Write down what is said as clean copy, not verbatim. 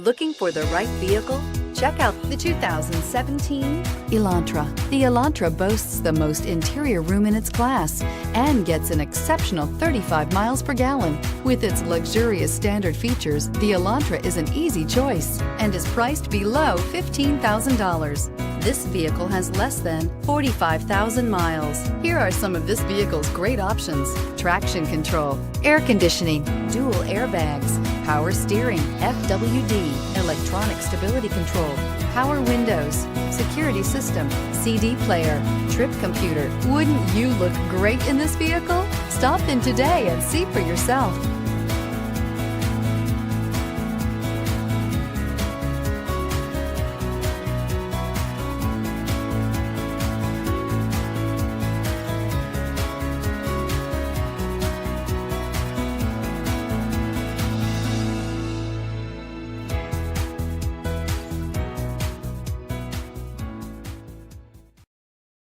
Looking for the right vehicle? Check out the 2017 Elantra. The Elantra boasts the most interior room in its class and gets an exceptional 35 miles per gallon. With its luxurious standard features, the Elantra is an easy choice and is priced below $15,000. This vehicle has less than 45,000 miles. Here are some of this vehicle's great options: traction control, air conditioning, dual airbags, power steering, FWD, electronic stability control, power windows, security system, CD player, trip computer. Wouldn't you look great in this vehicle? Stop in today and see for yourself.